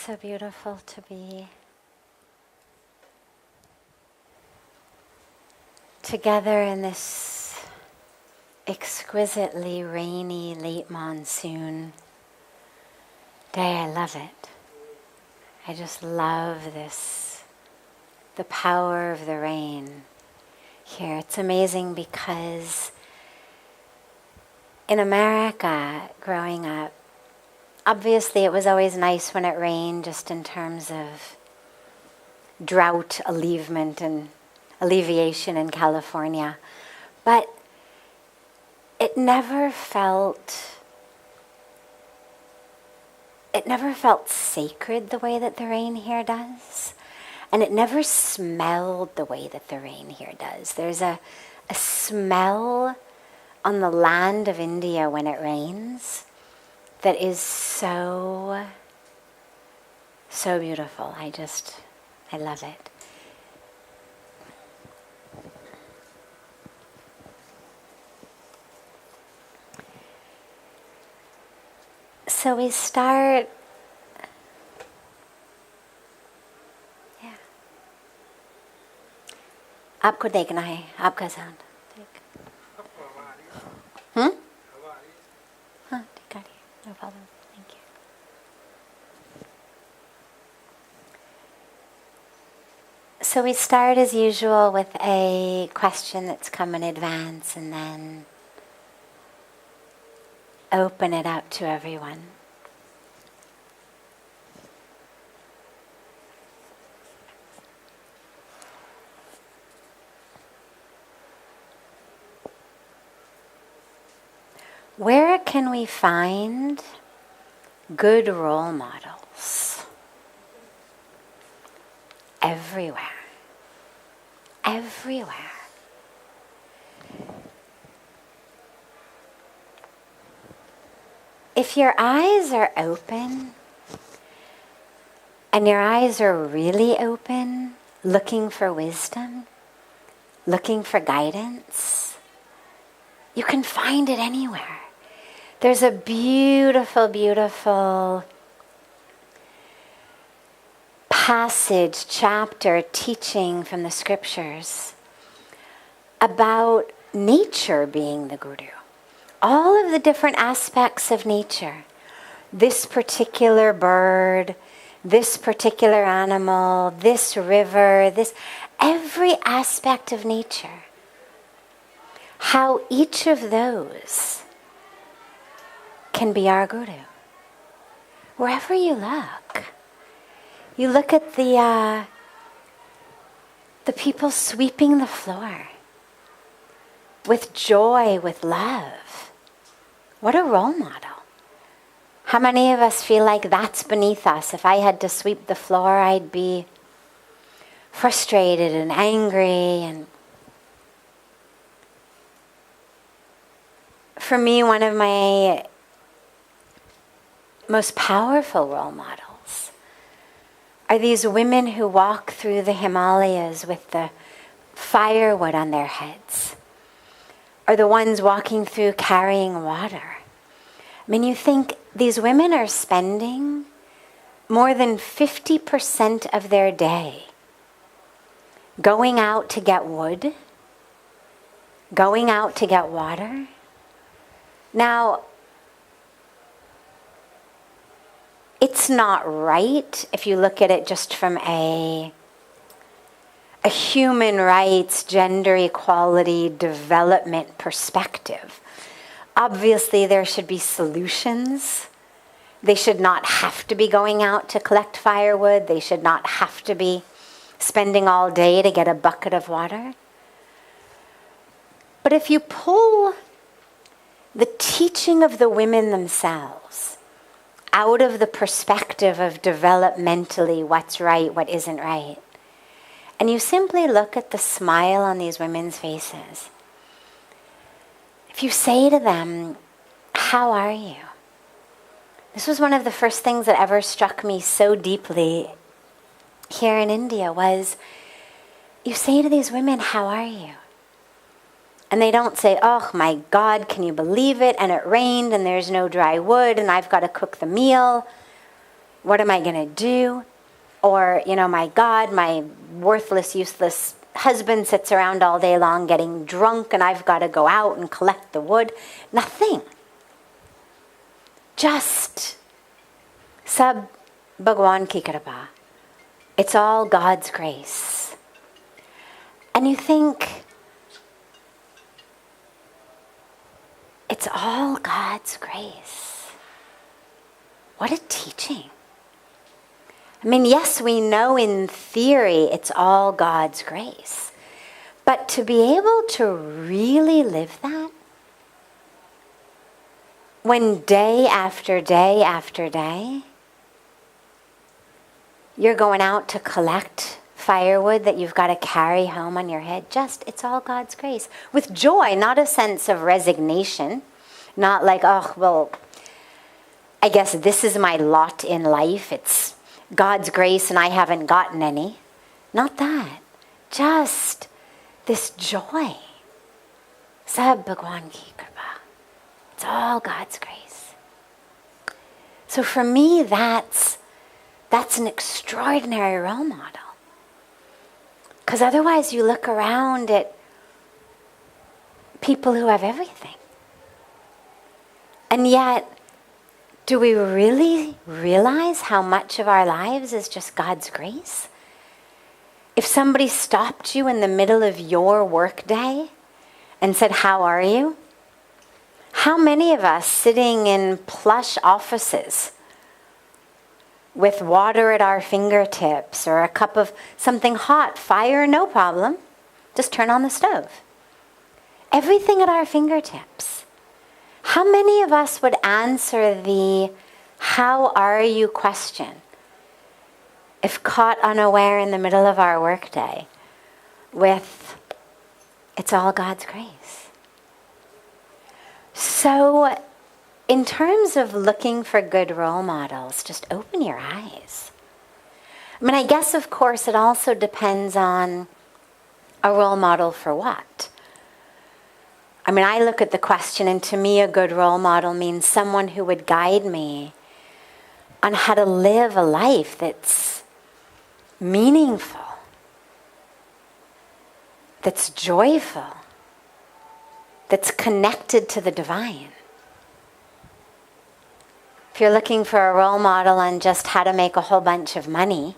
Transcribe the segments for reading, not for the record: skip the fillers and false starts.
So beautiful to be together in this exquisitely rainy late monsoon day. I love it. I just love this, the power of the rain here. It's amazing because in America, growing up, obviously it was always nice when it rained, just in terms of drought alleviation in California. But it never felt sacred the way that the rain here does. And it never smelled the way that the rain here does. There's a smell on the land of India when it rains that is so beautiful. I love it. So we start, आपको देखना है, आपका sound. हाँ, ठीक है, no problem. Thank you. So we start as usual with a question that's come in advance and then open it up to everyone. Where can we find good role models? Everywhere. Everywhere. If your eyes are open, and your eyes are really open, looking for wisdom, looking for guidance, you can find it anywhere. There's a beautiful, beautiful passage, chapter, teaching from the scriptures about nature being the guru. All of the different aspects of nature. This particular bird, this particular animal, this river, every aspect of nature. How each of those can be our guru. Wherever you look. You look at the people sweeping the floor with joy, with love. What a role model. How many of us feel like that's beneath us? If I had to sweep the floor, I'd be frustrated and angry. And for me, one of my most powerful role models are these women who walk through the Himalayas with the firewood on their heads, or the ones walking through carrying water. I mean, you think these women are spending more than 50% of their day going out to get wood, going out to get water. Now, it's not right if you look at it just from a human rights, gender equality, development perspective. Obviously, there should be solutions. They should not have to be going out to collect firewood. They should not have to be spending all day to get a bucket of water. But if you pull the teaching of the women themselves out of the perspective of developmentally what's right, what isn't right, and you simply look at the smile on these women's faces, if you say to them, how are you? This was one of the first things that ever struck me so deeply here in India was, you say to these women, how are you? And they don't say, oh my God, can you believe it? And it rained and there's no dry wood and I've got to cook the meal. what am I going to do? Or, my God, my worthless, useless husband sits around all day long getting drunk and I've got to go out and collect the wood. Nothing. Just Sab Bhagwan ki kripa. It's all God's grace. And you think, it's all God's grace. What a teaching. I mean, yes, we know in theory it's all God's grace. But to be able to really live that, when day after day after day, you're going out to collect firewood that you've got to carry home on your head, it's all God's grace. With joy, not a sense of resignation, not like, oh, well, I guess this is my lot in life. It's God's grace and I haven't gotten any. Not that. Just this joy. Sab Bhagwan ki kripa. It's all God's grace. So for me, that's an extraordinary role model. Because otherwise you look around at people who have everything. And yet, do we really realize how much of our lives is just God's grace? If somebody stopped you in the middle of your workday and said, how are you? How many of us sitting in plush offices with water at our fingertips or a cup of something hot, fire, no problem, just turn on the stove. Everything at our fingertips. How many of us would answer the how are you question if caught unaware in the middle of our workday with it's all God's grace? So in terms of looking for good role models, just open your eyes. I mean, I guess, of course, it also depends on a role model for what. I mean, I look at the question, and to me, a good role model means someone who would guide me on how to live a life that's meaningful, that's joyful, that's connected to the divine. If you're looking for a role model on just how to make a whole bunch of money,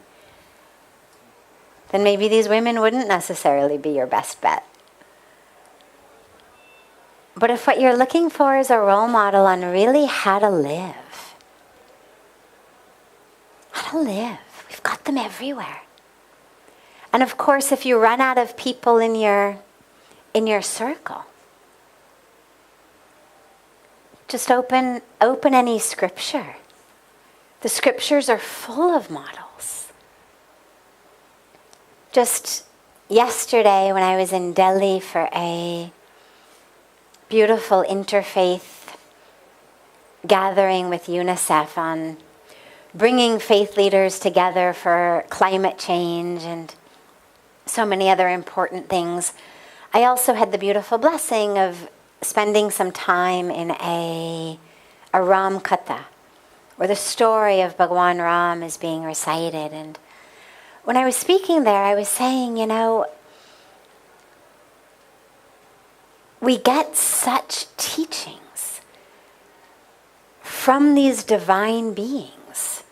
then maybe these women wouldn't necessarily be your best bet. But if what you're looking for is a role model on really how to live, we've got them everywhere. And of course, if you run out of people in your circle, just open any scripture. The scriptures are full of models. Just yesterday when I was in Delhi for a beautiful interfaith gathering with UNICEF on bringing faith leaders together for climate change and so many other important things, I also had the beautiful blessing of spending some time in a Ram Katha, where the story of Bhagwan Ram is being recited. And when I was speaking there, I was saying, we get such teachings from these divine beings.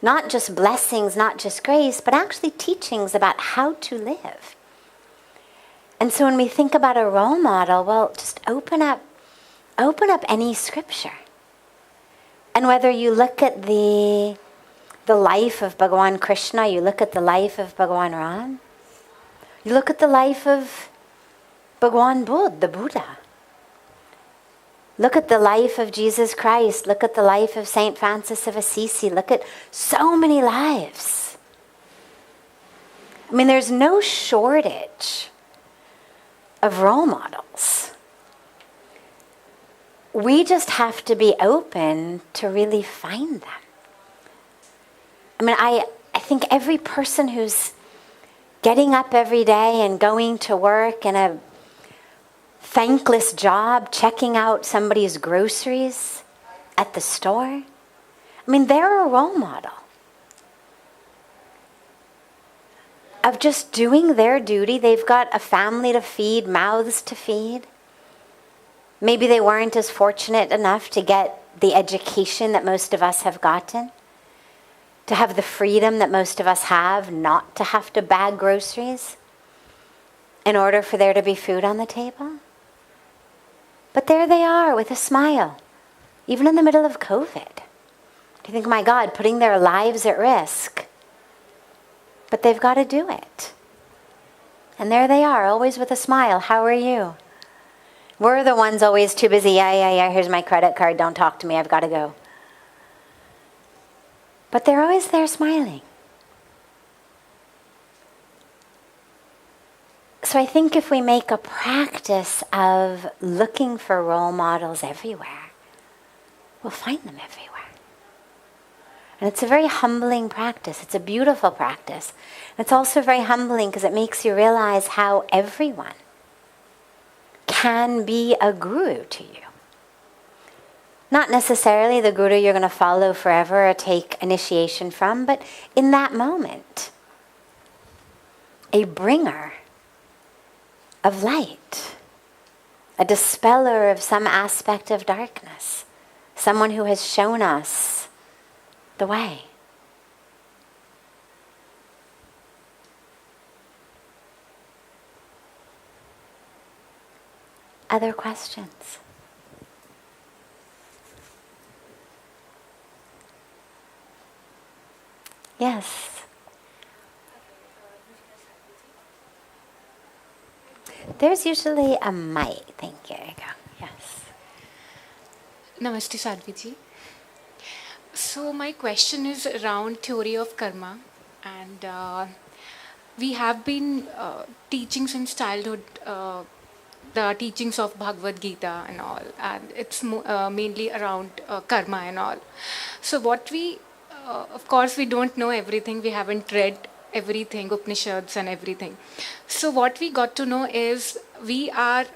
Not just blessings, not just grace, but actually teachings about how to live. And so when we think about a role model, well, just open up any scripture. And whether you look at the life of Bhagawan Krishna, you look at the life of Bhagawan Ram, you look at the life of Bhagawan Buddha, the Buddha. Look at the life of Jesus Christ. Look at the life of St. Francis of Assisi. Look at so many lives. I mean, there's no shortage of role models. We just have to be open to really find them. I mean, I think every person who's getting up every day and going to work in a thankless job, checking out somebody's groceries at the store, I mean, they're a role model. of just doing their duty. They've got a family to feed, mouths to feed. Maybe they weren't as fortunate enough to get the education that most of us have gotten, to have the freedom that most of us have, not to have to bag groceries in order for there to be food on the table. But there they are with a smile, even in the middle of COVID. You think, my God, putting their lives at risk. But they've got to do it. And there they are, always with a smile. How are you? We're the ones always too busy. Yeah, here's my credit card. Don't talk to me. I've got to go. But they're always there smiling. So I think if we make a practice of looking for role models everywhere, we'll find them everywhere. And it's a very humbling practice. It's a beautiful practice. It's also very humbling because it makes you realize how everyone can be a guru to you. Not necessarily the guru you're going to follow forever or take initiation from, but in that moment, a bringer of light, a dispeller of some aspect of darkness, someone who has shown us the way. Other questions? Yes. There's usually a mic. Thank you. There you go. Yes. Namaste, Sadhviji. So my question is around theory of karma, and we have been teaching since childhood the teachings of Bhagavad Gita and all, and it's mainly around karma and all. So what we, of course, we don't know everything. We haven't read everything, Upanishads and everything. So what we got to know is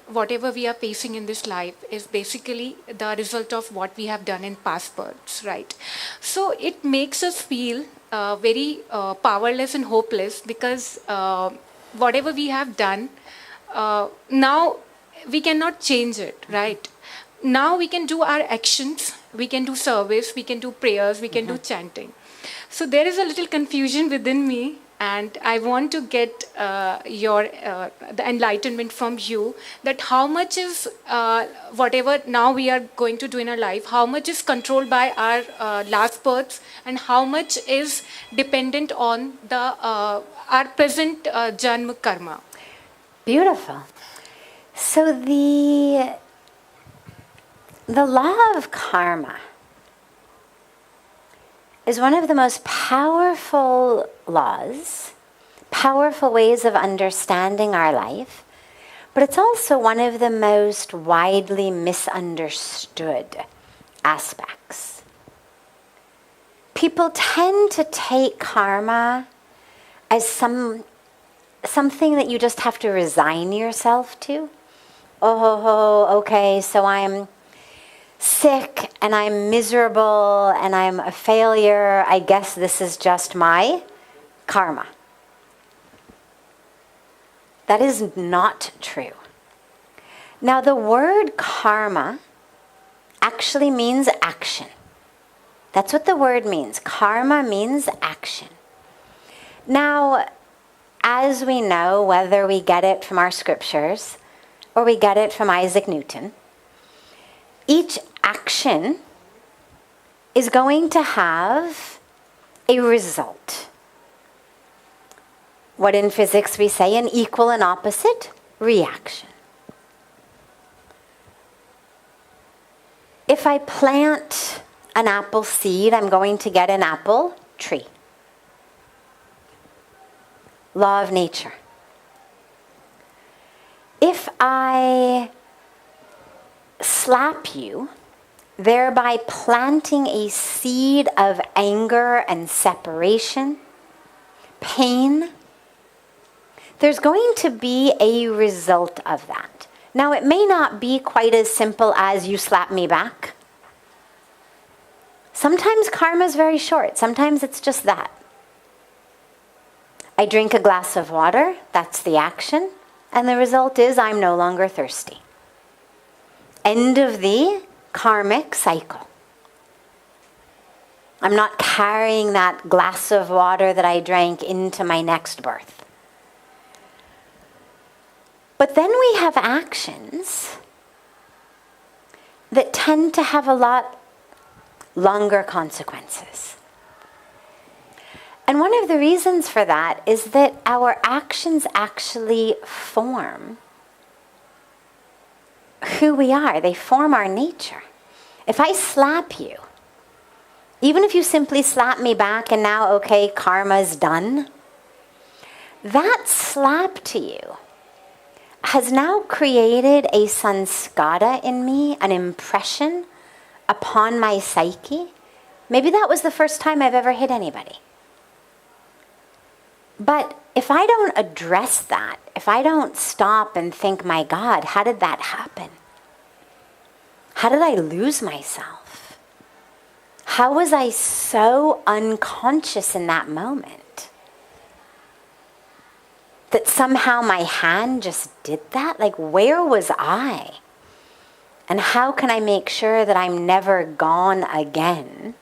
whatever we are facing in this life is basically the result of what we have done in past births, right? So it makes us feel very powerless and hopeless because whatever we have done, now we cannot change it, right? Now we can do our actions, we can do service, we can do prayers, we can do chanting. So there is a little confusion within me, and I want to get the enlightenment from you that how much is whatever now we are going to do in our life, how much is controlled by our last births and how much is dependent on the our present janma karma. Beautiful. So the law of karma is one of the most powerful laws, powerful ways of understanding our life, but it's also one of the most widely misunderstood aspects. People tend to take karma as something that you just have to resign yourself to. Okay, so I'm sick and I'm miserable and I'm a failure. I guess this is just my karma. That is not true. Now, the word karma actually means action. That's what the word means. Karma means action. Now, as we know, whether we get it from our scriptures or we get it from Isaac Newton, each action is going to have a result. What in physics we say an equal and opposite reaction. If I plant an apple seed, I'm going to get an apple tree. Law of nature. If I slap you, thereby planting a seed of anger and separation, pain, there's going to be a result of that. Now, it may not be quite as simple as you slap me back. Sometimes karma is very short. Sometimes it's just that. I drink a glass of water, that's the action, and the result is I'm no longer thirsty. End of the karmic cycle. I'm not carrying that glass of water that I drank into my next birth. But then we have actions that tend to have a lot longer consequences. And one of the reasons for that is that our actions actually form who we are. They form our nature. If I slap you, even if you simply slap me back and now, okay, karma's done, that slap to you has now created a sanskara in me, an impression upon my psyche. Maybe that was the first time I've ever hit anybody. But if I don't address that, if I don't stop and think, my God, how did that happen? How did I lose myself? How was I so unconscious in that moment that somehow my hand just did that? Like, where was I? And how can I make sure that I'm never gone again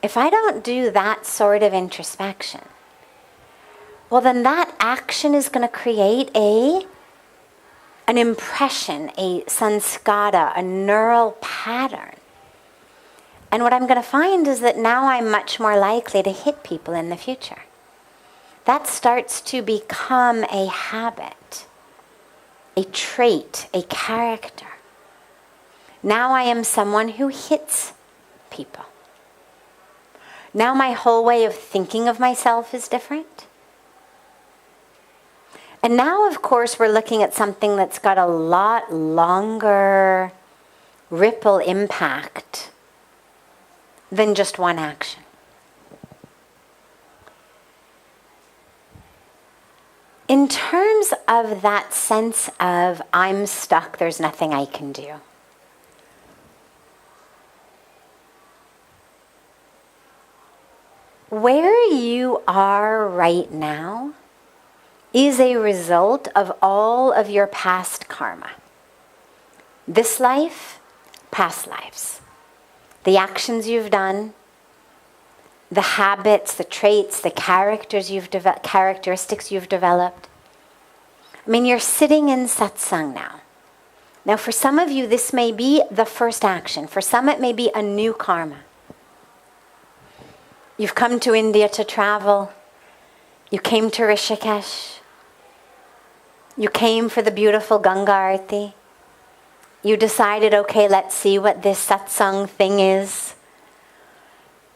if I don't do that sort of introspection? Well, then that action is going to create an impression, a sanskara, a neural pattern. And what I'm going to find is that now I'm much more likely to hit people in the future. That starts to become a habit, a trait, a character. Now I am someone who hits people. Now my whole way of thinking of myself is different. And now, of course, we're looking at something that's got a lot longer ripple impact than just one action. In terms of that sense of I'm stuck, there's nothing I can do. Where you are right now is a result of all of your past karma. This life, past lives. The actions you've done, the habits, the traits, the characteristics you've developed. I mean, you're sitting in satsang now. Now, for some of you, this may be the first action. For some, it may be a new karma. You've come to India to travel. You came to Rishikesh. You came for the beautiful Ganga Aarti. You decided, okay, let's see what this satsang thing is.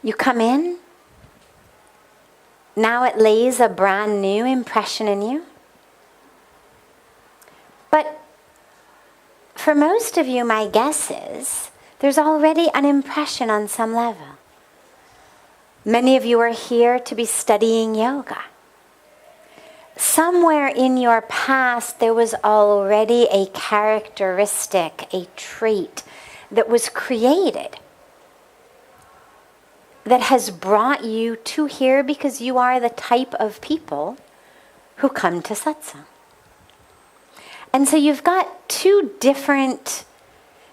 You come in. Now it lays a brand new impression in you. But for most of you, my guess is there's already an impression on some level. Many of you are here to be studying yoga. Somewhere in your past, there was already a characteristic, a trait that was created that has brought you to here because you are the type of people who come to satsang. And so you've got two different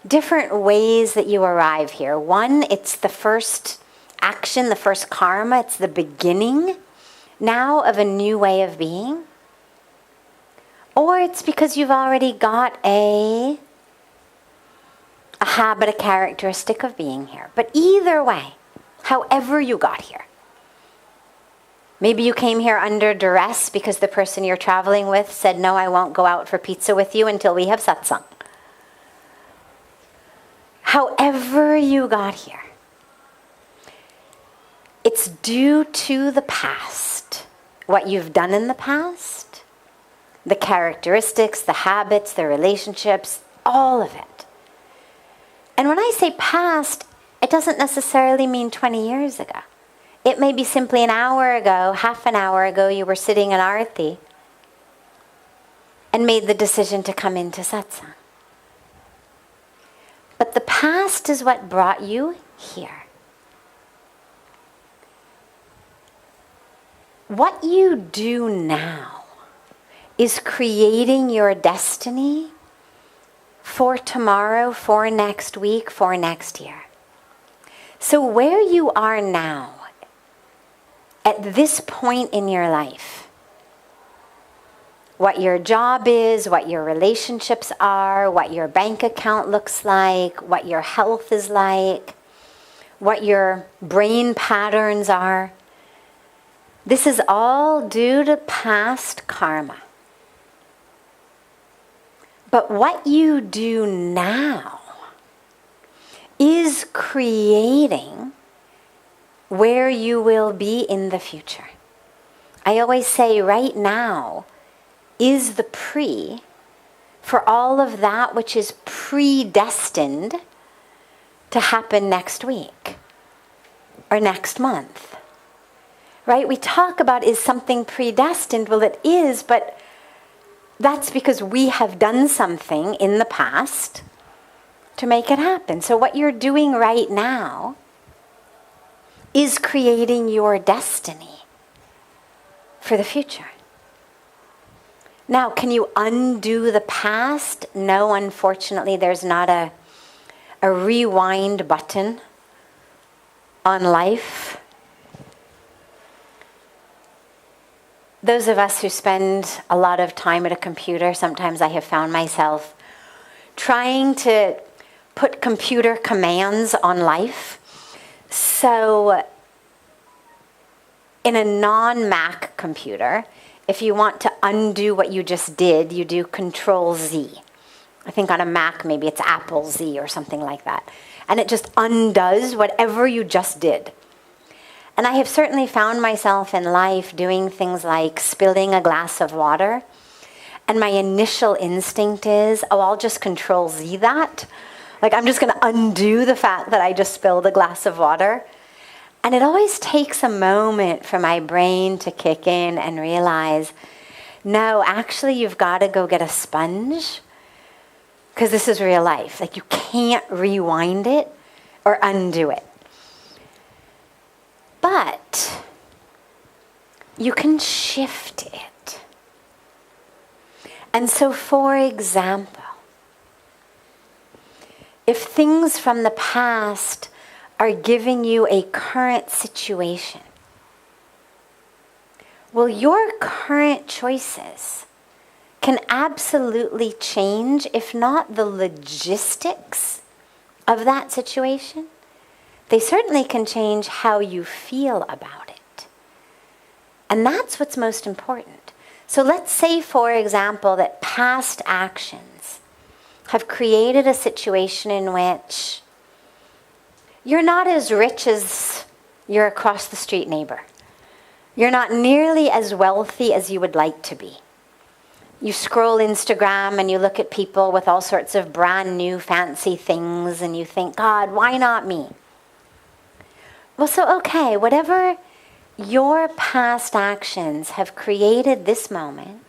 ways that you arrive here. One, it's the first action, the first karma, it's the beginning now of a new way of being. Or it's because you've already got a habit, a characteristic of being here. But either way, however you got here. Maybe you came here under duress because the person you're traveling with said, no, I won't go out for pizza with you until we have satsang. However you got here, it's due to the past, what you've done in the past, the characteristics, the habits, the relationships, all of it. And when I say past, it doesn't necessarily mean 20 years ago. It may be simply an hour ago, half an hour ago, you were sitting in Aarti and made the decision to come into satsang. But the past is what brought you here. what you do now is creating your destiny for tomorrow, for next week, for next year. So where you are now, at this point in your life, what your job is, what your relationships are, what your bank account looks like, what your health is like, what your brain patterns are, this is all due to past karma. But what you do now is creating where you will be in the future. I always say right now is the pre for all of that which is predestined to happen next week or next month. Right? We talk about, is something predestined? Well, it is, but that's because we have done something in the past to make it happen. So what you're doing right now is creating your destiny for the future. Now, can you undo the past? No, unfortunately, there's not a rewind button on life. Those of us who spend a lot of time at a computer, sometimes I have found myself trying to put computer commands on life. So in a non-Mac computer, if you want to undo what you just did, you do Control Z. I think on a Mac, maybe it's Apple Z or something like that. And it just undoes whatever you just did. And I have certainly found myself in life doing things like spilling a glass of water. And my initial instinct is, oh, I'll just Control Z that. Like, I'm just going to undo the fact that I just spilled a glass of water. And it always takes a moment for my brain to kick in and realize, no, actually, you've got to go get a sponge. Because this is real life. Like, you can't rewind it or undo it. But you can shift it. And so, for example, if things from the past are giving you a current situation, well, your current choices can absolutely change, if not the logistics of that situation, they certainly can change how you feel about it. And that's what's most important. So let's say, for example, that past actions have created a situation in which you're not as rich as your across the street neighbor. You're not nearly as wealthy as you would like to be. You scroll Instagram and you look at people with all sorts of brand new fancy things and you think, God, why not me? Well, so okay, whatever your past actions have created this moment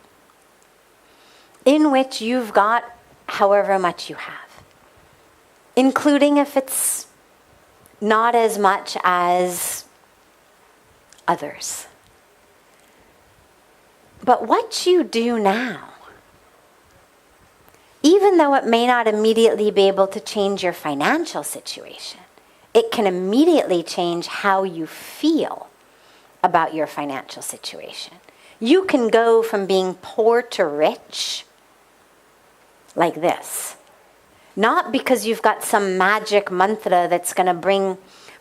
in which you've got however much you have, including if it's not as much as others. But what you do now, even though it may not immediately be able to change your financial situation, it can immediately change how you feel about your financial situation. You can go from being poor to rich like this. Not because you've got some magic mantra that's going to bring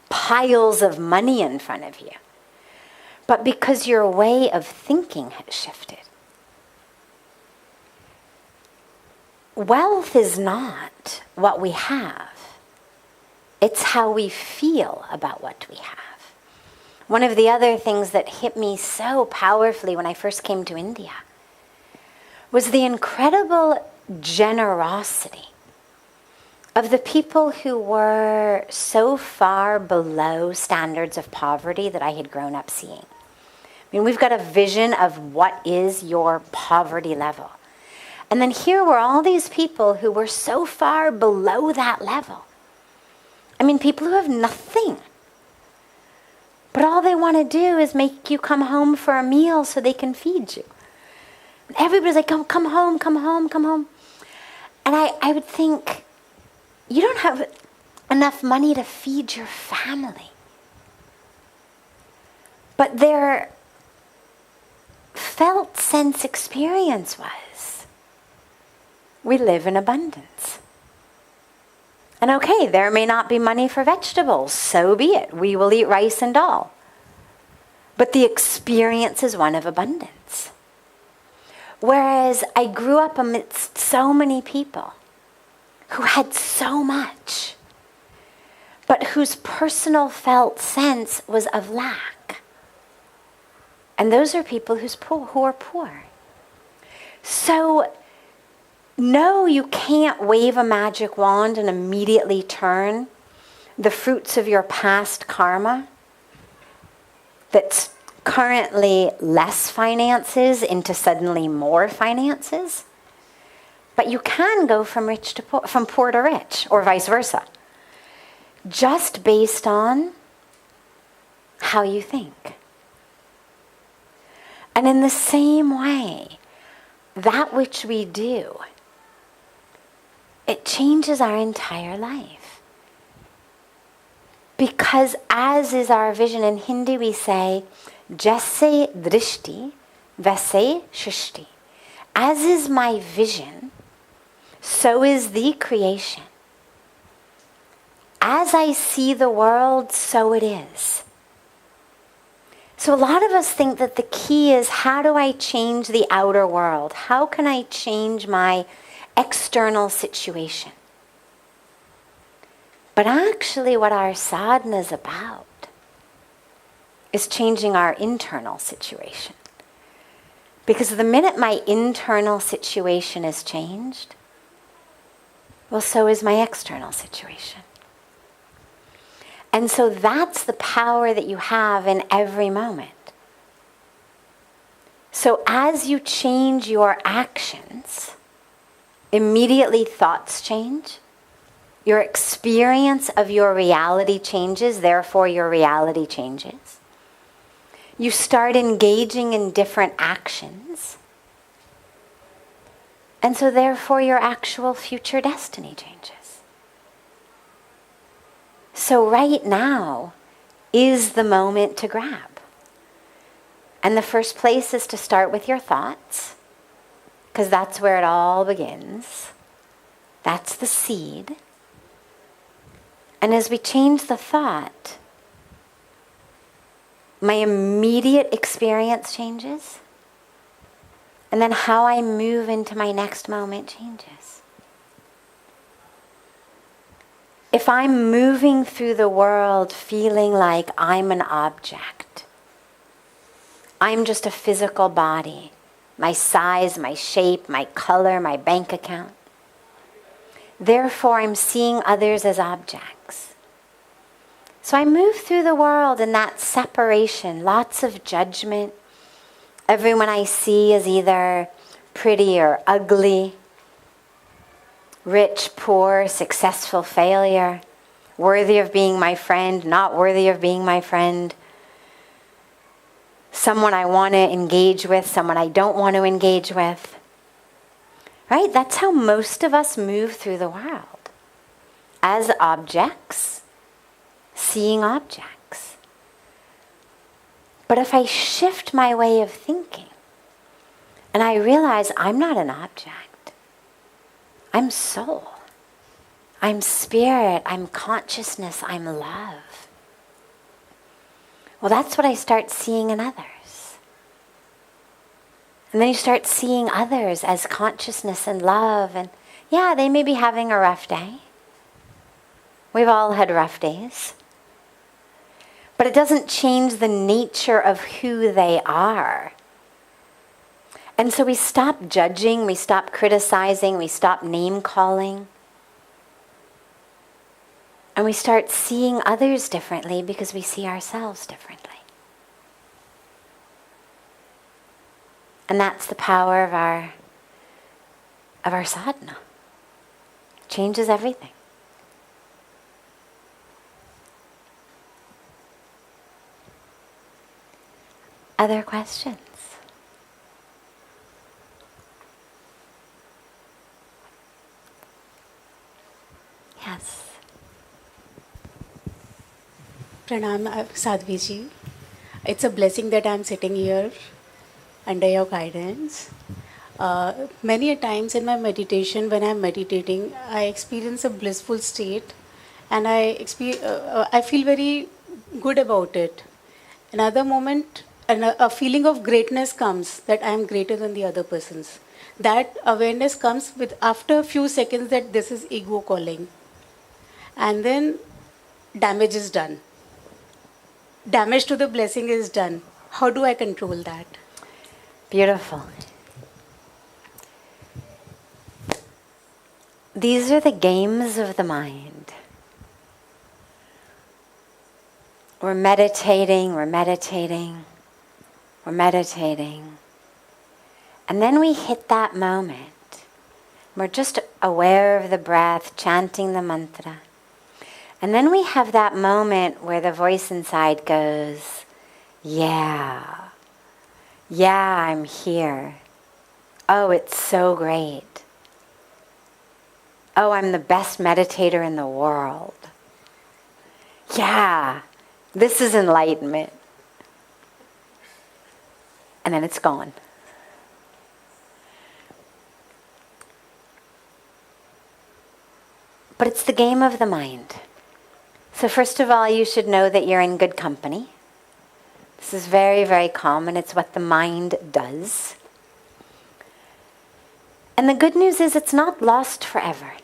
piles of money in front of you, but because your way of thinking has shifted. Wealth is not what we have. It's how we feel about what we have. One of the other things that hit me so powerfully when I first came to India was the incredible generosity of the people who were so far below standards of poverty that I had grown up seeing. I mean, we've got a vision of what is your poverty level. And then here were all these people who were so far below that level. I mean, people who have nothing. But all they want to do is make you come home for a meal so they can feed you. Everybody's like, come home, come home, come home. And I would think, you don't have enough money to feed your family. But their felt sense experience was, we live in abundance. And okay, there may not be money for vegetables, so be it. We will eat rice and dal. But the experience is one of abundance. Whereas I grew up amidst so many people who had so much, but whose personal felt sense was of lack. And those are people who are poor. So, no, you can't wave a magic wand and immediately turn the fruits of your past karma that's currently less finances into suddenly more finances. But you can go from rich to poor, from poor to rich, or vice versa, just based on how you think. And in the same way, that which we do, it changes our entire life. Because as is our vision, in Hindi we say, Jaise drishti, vaise shrishti. As is my vision, so is the creation. As I see the world, so it is. So a lot of us think that the key is, how do I change the outer world? How can I change my external situation? But actually what our sadhana is about is changing our internal situation. Because the minute my internal situation is changed, well, so is my external situation. And so that's the power that you have in every moment. So as you change your actions, immediately thoughts change. Your experience of your reality changes, therefore your reality changes. You start engaging in different actions. And so therefore your actual future destiny changes. So right now is the moment to grab. And the first place is to start with your thoughts, because that's where it all begins. That's the seed. And as we change the thought, my immediate experience changes. And then how I move into my next moment changes. If I'm moving through the world feeling like I'm an object, I'm just a physical body, my size, my shape, my color, my bank account. Therefore, I'm seeing others as objects. So I move through the world in that separation, lots of judgment. Everyone I see is either pretty or ugly, rich, poor, successful, failure, worthy of being my friend, not worthy of being my friend, someone I want to engage with, someone I don't want to engage with. Right? That's how most of us move through the world. As objects, seeing objects. But if I shift my way of thinking, and I realize I'm not an object, I'm soul, I'm spirit, I'm consciousness, I'm love. Well, that's what I start seeing in others. And then you start seeing others as consciousness and love. And yeah, they may be having a rough day. We've all had rough days. But it doesn't change the nature of who they are. And so we stop judging, we stop criticizing, we stop name calling. And we start seeing others differently because we see ourselves differently. And that's the power of our sadhana. Changes everything. Other questions? Yes. Pranam, Sadhviji. It's a blessing that I'm sitting here under your guidance. Many a times in my meditation, when I'm meditating, I experience a blissful state, and I feel very good about it. Another moment, a feeling of greatness comes, that I am greater than the other persons. That awareness comes with after a few seconds that this is ego calling, and then damage is done. Damage to the blessing is done. How do I control that? Beautiful. These are the games of the mind. We're meditating, we're meditating, we're meditating. And then we hit that moment. We're just aware of the breath, chanting the mantra. And then we have that moment where the voice inside goes, yeah, I'm here. Oh, it's so great. Oh, I'm the best meditator in the world. Yeah, this is enlightenment. And then it's gone. But it's the game of the mind. So first of all, you should know that you're in good company. This is very, very common. It's what the mind does. And the good news is it's not lost forever.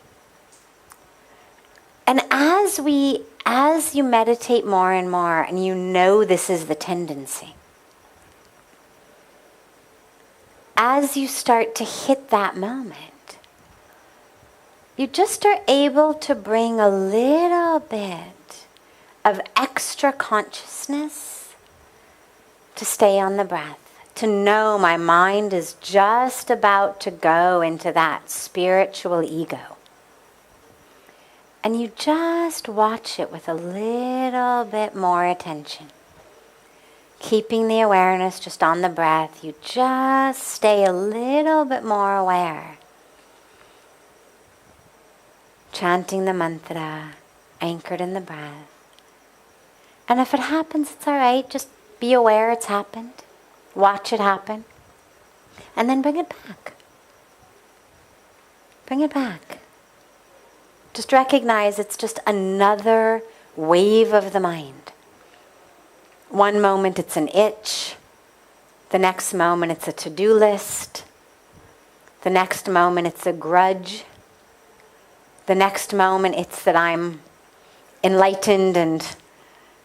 And as you meditate more and more, and you know this is the tendency, as you start to hit that moment, you just are able to bring a little bit of extra consciousness to stay on the breath, to know my mind is just about to go into that spiritual ego. And you just watch it with a little bit more attention. Keeping the awareness just on the breath, you just stay a little bit more aware. Chanting the mantra, anchored in the breath. And if it happens, it's all right. Just be aware it's happened. Watch it happen. And then bring it back. Bring it back. Just recognize it's just another wave of the mind. One moment it's an itch. The next moment it's a to-do list. The next moment it's a grudge. The next moment it's that I'm enlightened and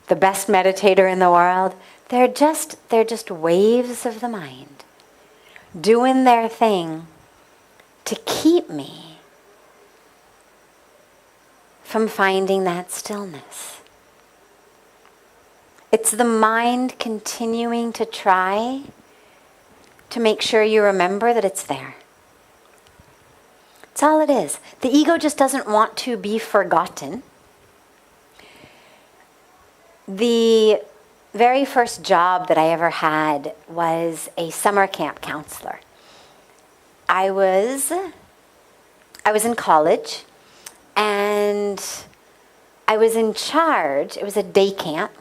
the best meditator in the world. They're just waves of the mind doing their thing to keep me from finding that stillness. It's the mind continuing to try to make sure you remember that it's there. That's all it is. The ego just doesn't want to be forgotten. The very first job that I ever had was a summer camp counselor. I was in college, and I was in charge. It was a day camp,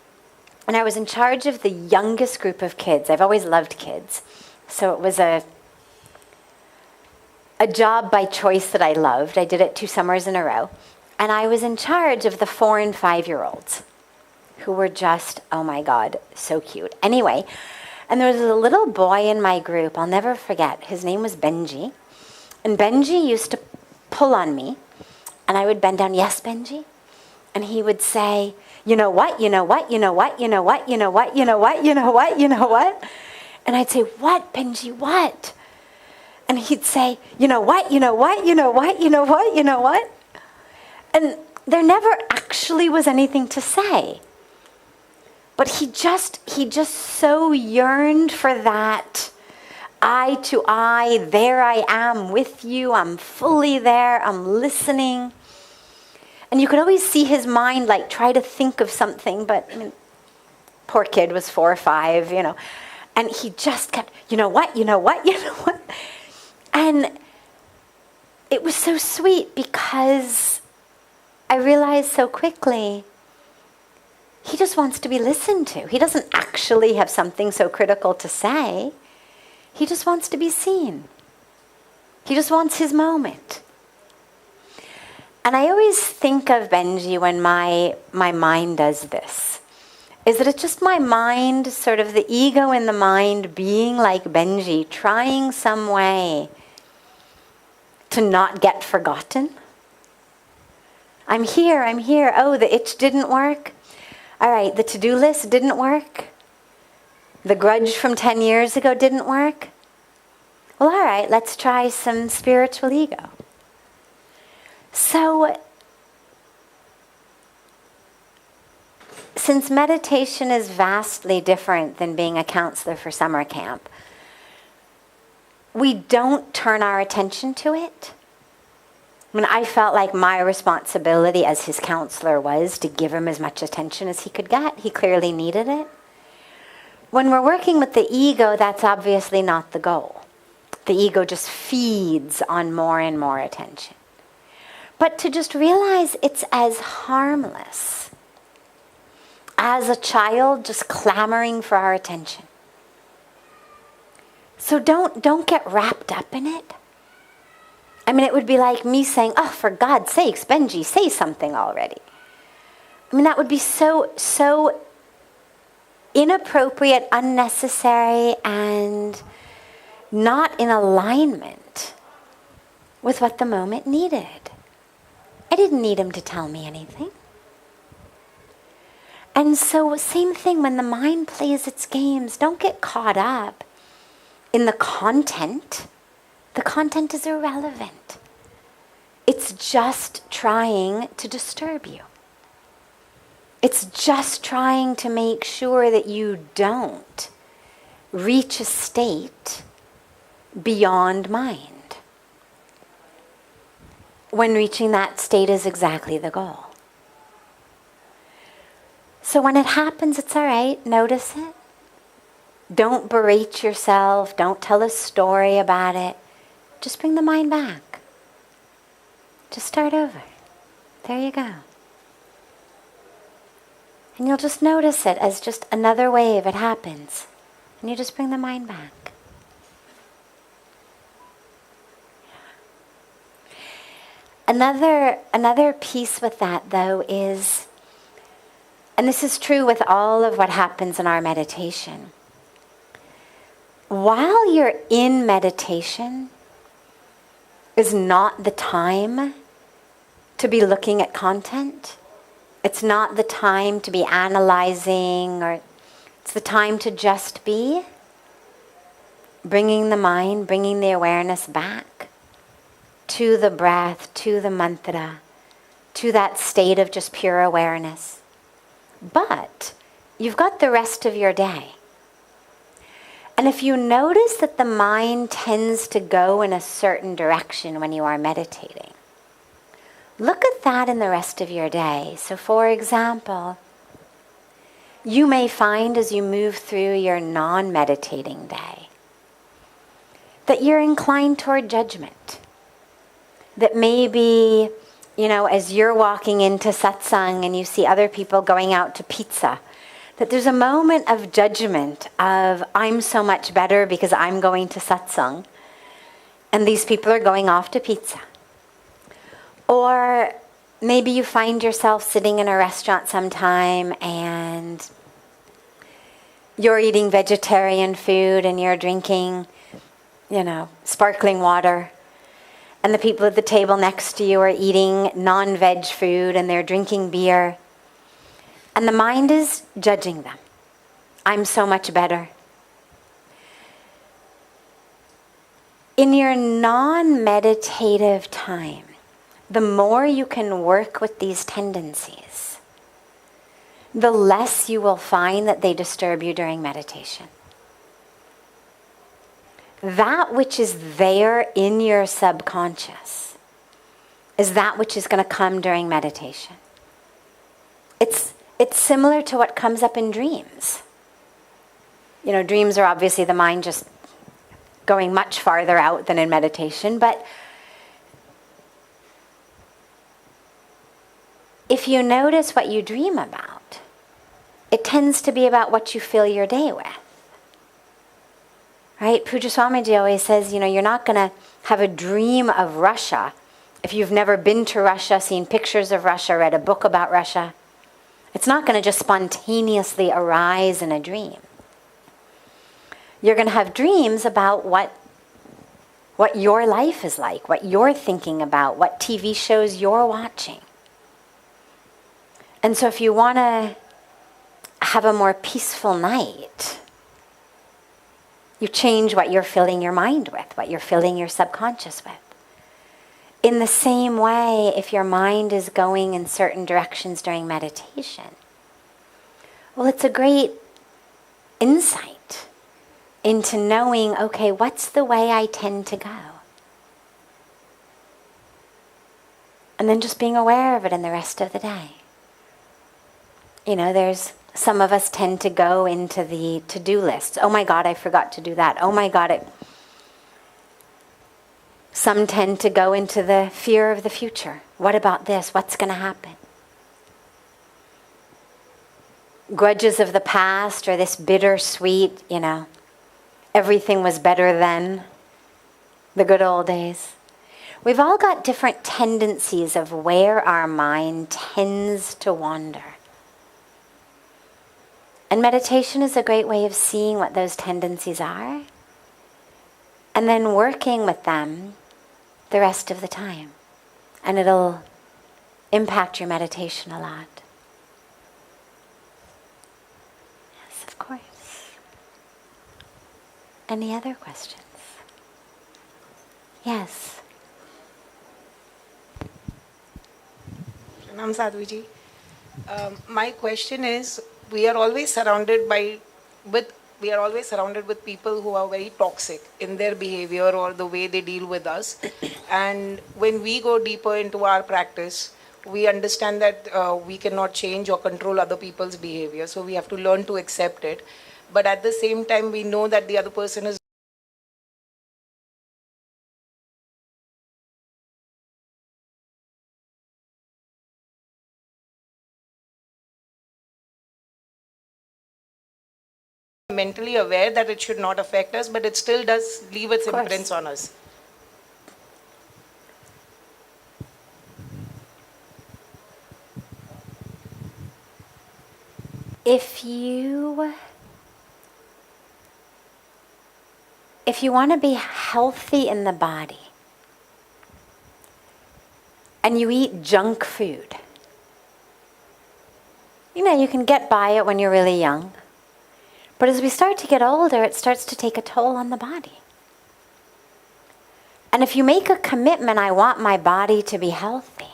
and I was in charge of the youngest group of kids. I've always loved kids, so it was a job by choice that I loved. I did it 2 summers in a row, and I was in charge of the 4 and 5-year-olds who were just, oh my God, so cute. Anyway, and there was a little boy in my group, I'll never forget. His name was Benji, and Benji used to pull on me, and I would bend down, yes, Benji? And he would say, you know what, you know what, you know what, you know what, you know what, you know what, you know what, you know what? And I'd say, what, Benji, what? And he'd say, you know what, you know what, you know what, you know what, you know what? And there never actually was anything to say. But he just so yearned for that eye to eye, there I am with you, I'm fully there, I'm listening. And you could always see his mind like try to think of something, but I mean, poor kid was 4 or 5, you know. And he just kept, you know what? And it was so sweet because I realized so quickly he just wants to be listened to. He doesn't actually have something so critical to say. He just wants to be seen. He just wants his moment. And I always think of Benji when my mind does this, is that it's just my mind, sort of the ego in the mind being like Benji, trying some way to not get forgotten. I'm here. Oh, the itch didn't work. All right, the to-do list didn't work. The grudge from 10 years ago didn't work. Well, all right, let's try some spiritual ego. So, since meditation is vastly different than being a counselor for summer camp, we don't turn our attention to it. I mean, I felt like my responsibility as his counselor was to give him as much attention as he could get. He clearly needed it. When we're working with the ego, that's obviously not the goal. The ego just feeds on more and more attention. But to just realize it's as harmless as a child just clamoring for our attention. So don't get wrapped up in it. I mean, it would be like me saying, oh, for God's sakes, Benji, say something already. I mean, that would be so inappropriate, unnecessary, and not in alignment with what the moment needed. I didn't need him to tell me anything. And so, same thing when the mind plays its games, don't get caught up in the content. The content is irrelevant. It's just trying to disturb you. It's just trying to make sure that you don't reach a state beyond mind, when reaching that state is exactly the goal. So when it happens, it's all right. Notice it. Don't berate yourself. Don't tell a story about it. Just bring the mind back. Just start over. There you go. And you'll just notice it as just another wave. It happens. And you just bring the mind back. Another piece with that, though, is, and this is true with all of what happens in our meditation, while you're in meditation is not the time to be looking at content. It's not the time to be analyzing, or it's the time to just be bringing the mind, bringing the awareness back to the breath, to the mantra, to that state of just pure awareness. But you've got the rest of your day. And if you notice that the mind tends to go in a certain direction when you are meditating, look at that in the rest of your day. So for example, you may find as you move through your non-meditating day that you're inclined toward judgment. That maybe, as you're walking into satsang and you see other people going out to pizza, that there's a moment of judgment of, I'm so much better because I'm going to satsang, and these people are going off to pizza. Or maybe you find yourself sitting in a restaurant sometime and you're eating vegetarian food and you're drinking, sparkling water. And the people at the table next to you are eating non-veg food and they're drinking beer. And the mind is judging them. I'm so much better. In your non-meditative time, the more you can work with these tendencies, the less you will find that they disturb you during meditation. That which is there in your subconscious is that which is going to come during meditation. It's similar to what comes up in dreams. dreams are obviously the mind just going much farther out than in meditation, but if you notice what you dream about, it tends to be about what you fill your day with. Right? Pujya Swamiji always says, you're not going to have a dream of Russia if you've never been to Russia, seen pictures of Russia, read a book about Russia. It's not going to just spontaneously arise in a dream. You're going to have dreams about what your life is like, what you're thinking about, what TV shows you're watching. And so if you want to have a more peaceful night, you change what you're filling your mind with, what you're filling your subconscious with. In the same way, if your mind is going in certain directions during meditation, well, it's a great insight into knowing, okay, what's the way I tend to go? And then just being aware of it in the rest of the day. There's some of us tend to go into the to-do lists. Oh my God, I forgot to do that. Oh my God, Some tend to go into the fear of the future. What about this? What's going to happen? Grudges of the past, or this bittersweet, everything was better then, the good old days. We've all got different tendencies of where our mind tends to wander. And meditation is a great way of seeing what those tendencies are and then working with them the rest of the time. And it'll impact your meditation a lot. Yes, of course. Any other questions? Yes. I'm Sadhviji. My question is, we are always surrounded with people who are very toxic in their behavior or the way they deal with us. And when we go deeper into our practice, we understand that we cannot change or control other people's behavior. So we have to learn to accept it. But at the same time, we know that the other person is mentally aware that it should not affect us, but it still does leave its imprints on us. If you want to be healthy in the body and you eat junk food, you can get by it when you're really young. But as we start to get older, it starts to take a toll on the body. And if you make a commitment, I want my body to be healthy,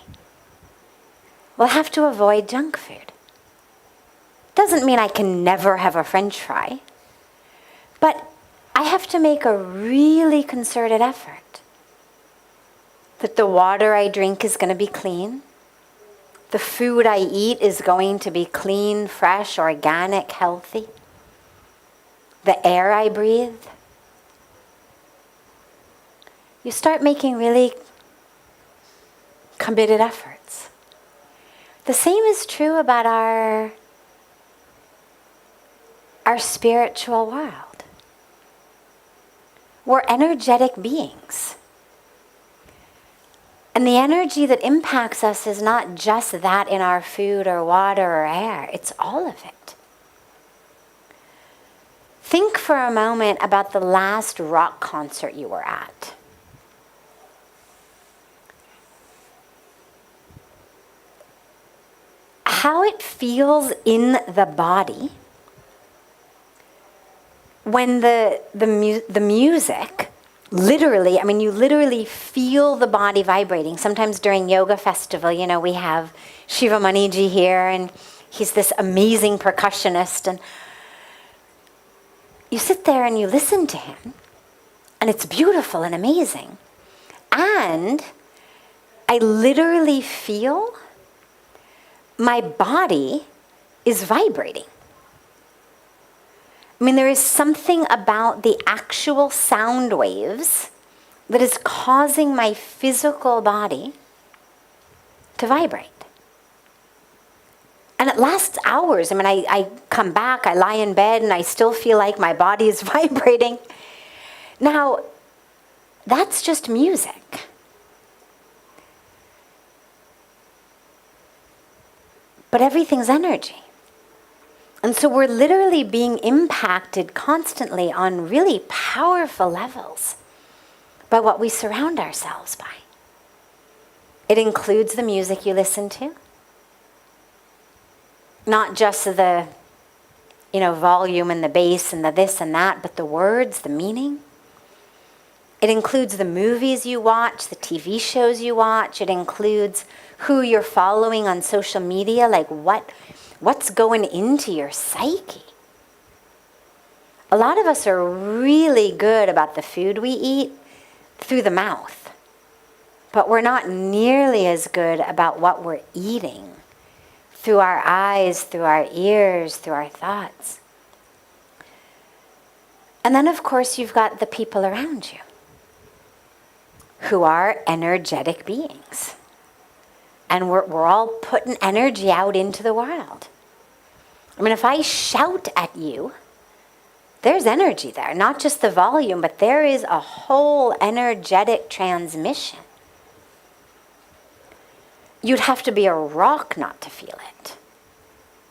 we'll have to avoid junk food. Doesn't mean I can never have a French fry, but I have to make a really concerted effort that the water I drink is going to be clean, the food I eat is going to be clean, fresh, organic, healthy, the air I breathe. You start making really committed efforts. The same is true about our spiritual world. We're energetic beings. And the energy that impacts us is not just that in our food or water or air, it's all of it. Think for a moment about the last rock concert you were at. How it feels in the body when the music, literally, I mean, you literally feel the body vibrating. Sometimes during yoga festival, we have Shiva Maniji here, and he's this amazing percussionist, and you sit there and you listen to him, and it's beautiful and amazing. And I literally feel my body is vibrating. I mean, there is something about the actual sound waves that is causing my physical body to vibrate. And it lasts hours. I mean, I come back, I lie in bed, and I still feel like my body is vibrating. Now, that's just music. But everything's energy. And so we're literally being impacted constantly on really powerful levels by what we surround ourselves by. It includes the music you listen to. Not just the, volume and the bass and the this and that, but the words, the meaning. It includes the movies you watch, the TV shows you watch. It includes who you're following on social media, like what's going into your psyche. A lot of us are really good about the food we eat through the mouth, but we're not nearly as good about what we're eating through our eyes, through our ears, through our thoughts. And then, of course, you've got the people around you who are energetic beings. And we're all putting energy out into the world. I mean, if I shout at you, there's energy there. Not just the volume, but there is a whole energetic transmission. You'd have to be a rock not to feel it.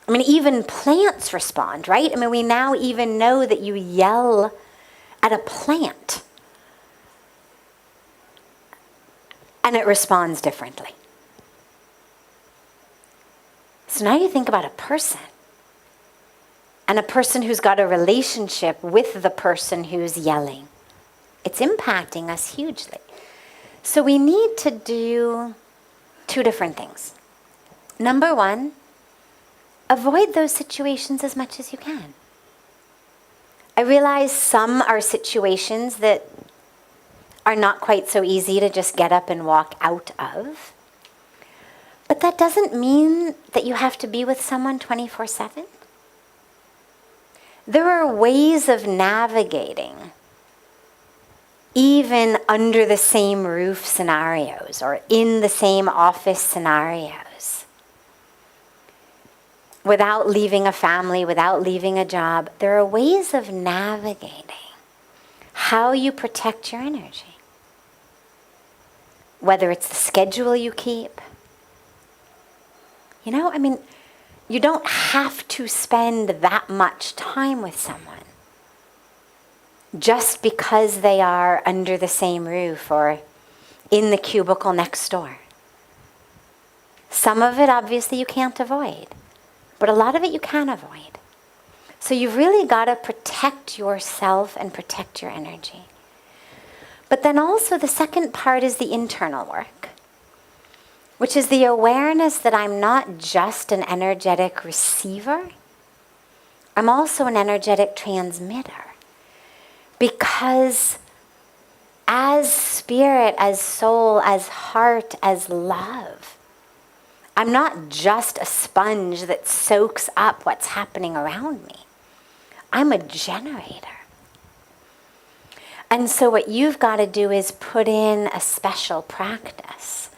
I mean, even plants respond, right? I mean, we now even know that you yell at a plant and it responds differently. So now you think about a person, and a person who's got a relationship with the person who's yelling. It's impacting us hugely. So we need to do two different things. Number one, avoid those situations as much as you can. I realize some are situations that are not quite so easy to just get up and walk out of. But that doesn't mean that you have to be with someone 24/7. There are ways of navigating even under the same roof scenarios or in the same office scenarios. Without leaving a family, without leaving a job, there are ways of navigating how you protect your energy. Whether it's the schedule you keep. You don't have to spend that much time with someone just because they are under the same roof or in the cubicle next door. Some of it, obviously, you can't avoid, but a lot of it you can avoid. So you've really got to protect yourself and protect your energy. But then also the second part is the internal work, which is the awareness that I'm not just an energetic receiver, I'm also an energetic transmitter. Because as spirit, as soul, as heart, as love, I'm not just a sponge that soaks up what's happening around me. I'm a generator. And so what you've got to do is put in a special practice,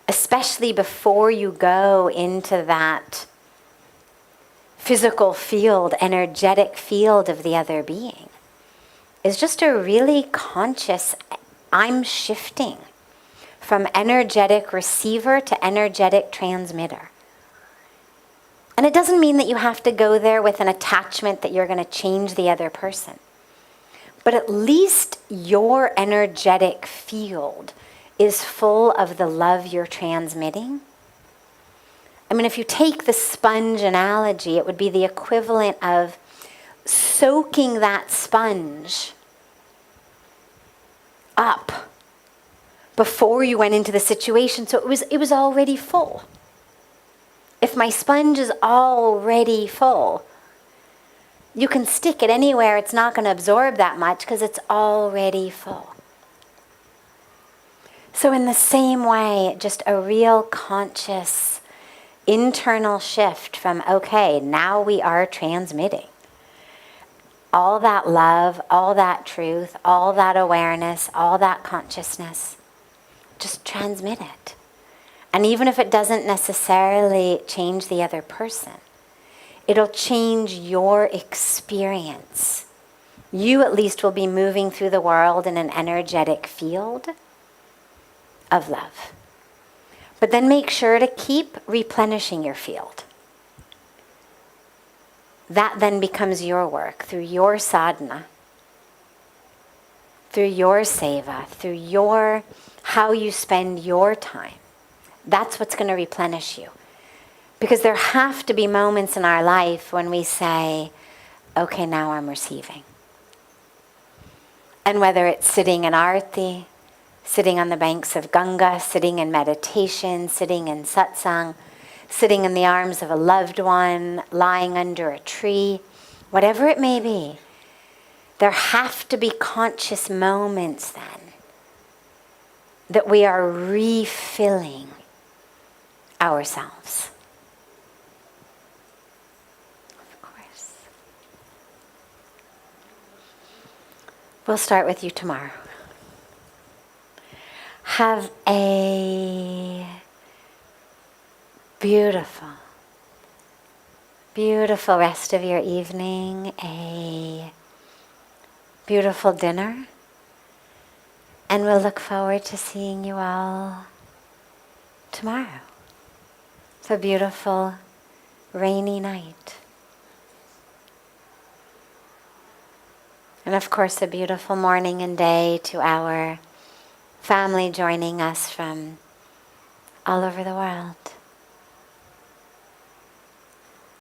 especially before you go into that physical field, energetic field of the other being, is just a really conscious, I'm shifting from energetic receiver to energetic transmitter. And it doesn't mean that you have to go there with an attachment that you're going to change the other person. But at least your energetic field is full of the love you're transmitting. I mean, if you take the sponge analogy, it would be the equivalent of soaking that sponge up before you went into the situation, so it was already full. If my sponge is already full, you can stick it anywhere, it's not going to absorb that much because it's already full. So in the same way, just a real conscious internal shift from, okay, now we are transmitting. all that love, all that truth, all that awareness, all that consciousness. Just transmit it. And even if it doesn't necessarily change the other person, it'll change your experience. You at least will be moving through the world in an energetic field of love. But then make sure to keep replenishing your field. That then becomes your work through your sadhana, through your seva, through your how you spend your time. That's what's going to replenish you. Because there have to be moments in our life when we say, okay, now I'm receiving. And whether it's sitting in arti, sitting on the banks of Ganga, sitting in meditation, sitting in satsang, sitting in the arms of a loved one, lying under a tree, whatever it may be, there have to be conscious moments then that we are refilling ourselves. Of course. We'll start with you tomorrow. Have a beautiful, beautiful rest of your evening, a beautiful dinner, and we'll look forward to seeing you all tomorrow. It's a beautiful, rainy night. And of course, a beautiful morning and day to our family joining us from all over the world.